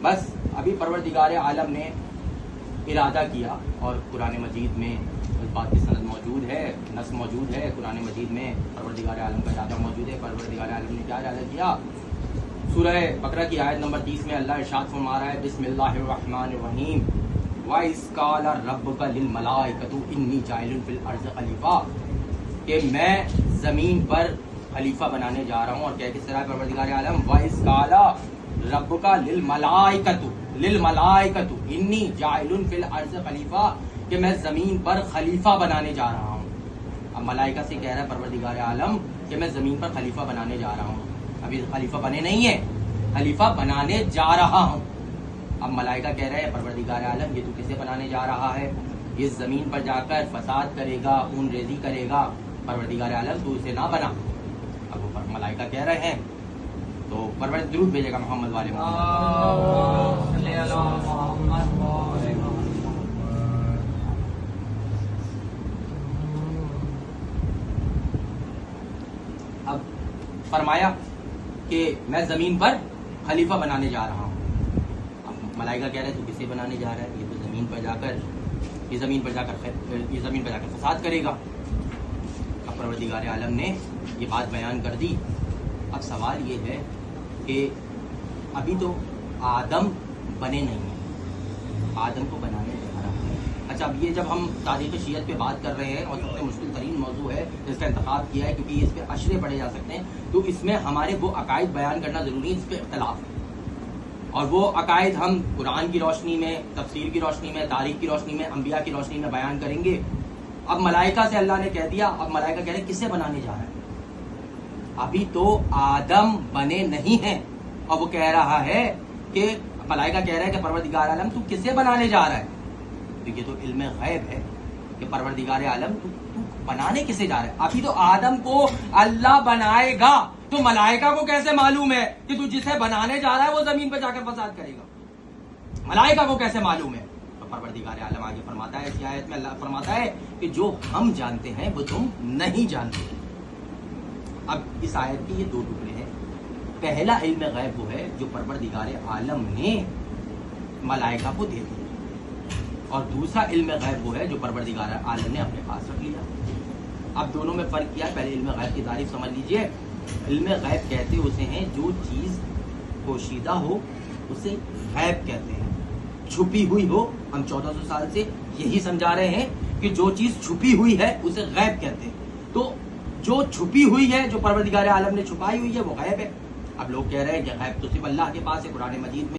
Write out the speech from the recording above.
بس ابھی پروردگار عالم نے ارادہ کیا، اور قرآن مجید میں اس بات کی سند موجود ہے، نص موجود ہے قرآن مجید میں، پروردگار عالم کا ارادہ موجود ہے۔ پروردگار عالم نے کیا ارادہ کیا؟ سورہ بقرہ کی آیت نمبر 30 میں اللہ ارشاد فرما رہا ہے، بسم اللہ الرحمن الرحیم، وَإِذْ قَالَ رَبُّكَ لِلْمَلَائِكَةِ إِنِّي جَاعِلٌ فِي الْأَرْضِ خَلِيفَةً، کہ میں زمین پر خلیفہ بنانے جا رہا ہوں۔ اور کیا کس طرح پروردگار عالم، وَإِذْ قَالَ رَبُّكَ لِلْمَلَائِكَةِ إِنِّي جَاعِلٌ فِي الْأَرْضِ خَلِيفَةً، کہ میں زمین پر خلیفہ بنانے جا رہا ہوں۔ اب ملائکہ سے کہہ رہا ہے پروردگار عالم کہ میں زمین پر خلیفہ بنانے جا رہا ہوں، ابھی خلیفہ بنے نہیں ہے، خلیفہ بنانے جا رہا ہوں۔ اب ملائکہ کہہ رہے ہیں پروردگار عالم یہ تو کسے بنانے جا رہا ہے؟ یہ زمین پر جا کر فساد کرے گا، خون ریزی کرے گا، پروردگار عالم تو اسے نہ بنا۔ اب وہ ملائکہ کہہ رہے ہیں تو پروردگار درود بھیجے گا محمد والے اب فرمایا کہ میں زمین پر خلیفہ بنانے جا رہا ہوں۔ اب ملائکہ کہہ رہے تو کسے بنانے جا رہا ہے؟ یہ تو زمین پر جا کر فساد کرے گا۔ اب پروردگار عالم نے یہ بات بیان کر دی۔ اب سوال یہ ہے کہ ابھی تو آدم بنے نہیں ہیں، آدم کو بنانے جا رہا ہے۔ اچھا، اب یہ جب ہم تاریخ شیعت پہ بات کر رہے ہیں اور سب سے مشکل ترین موضوع ہے جس کا انتخاب کیا ہے کیونکہ اس پہ اشرے پڑھے جا سکتے ہیں، تو اس میں ہمارے وہ عقائد بیان کرنا ضروری ہے، اس پہ اختلاف ہے، اور وہ عقائد ہم قرآن کی روشنی میں، تفسیر کی روشنی میں، تاریخ کی روشنی میں، انبیاء کی روشنی میں بیان کریں گے۔ اب ملائکہ سے اللہ نے کہہ دیا، اب ملائکہ کہہ رہے کسے بنانے جا رہا ہے؟ ابھی تو آدم بنے نہیں ہیں، اور وہ کہہ رہا ہے کہ ملائکہ کہہ رہا ہے کہ پروردگار عالم تو کسے بنانے جا رہا ہے؟ تو یہ تو علم غیب ہے کہ پروردگار عالم تو بنانے کسے جا رہا ہے؟ ابھی تو آدم کو اللہ بنائے گا، تو ملائکہ کو کیسے معلوم ہے کہ تو جسے بنانے جا رہا ہے وہ زمین پہ جا کر فساد کرے گا؟ ملائکہ کو کیسے معلوم ہے؟ تو پروردگار عالم آگے فرماتا ہے، اس آیت میں اللہ فرماتا ہے کہ جو ہم جانتے ہیں وہ تم نہیں جانتے۔ اب اس آیت کے یہ دو ٹکڑے ہیں۔ پہلا علم غیب وہ ہے جو پروردگار عالم نے ملائکہ کو دے دیا، اور دوسرا علم غیب وہ ہے جو پروردگار عالم نے اپنے پاس رکھ لیا۔ اب دونوں میں فرق کیا؟ پہلے علم غیب کی تعریف سمجھ لیجئے۔ علم غیب کہتے اسے ہیں جو چیز پوشیدہ ہو اسے غیب کہتے ہیں، چھپی ہوئی ہو۔ ہم 1400 سال سے یہی سمجھا رہے ہیں کہ جو چیز چھپی ہوئی ہے اسے غیب کہتے ہیں۔ تو جو چھپی ہوئی ہے، جو پروردگار عالم نے چھپائی ہوئی ہے، وہ غیب ہے۔ اب لوگ کہہ رہے ہیں کہ غیب تو صرف اللہ کے پاس ہے، قرآن مجید میں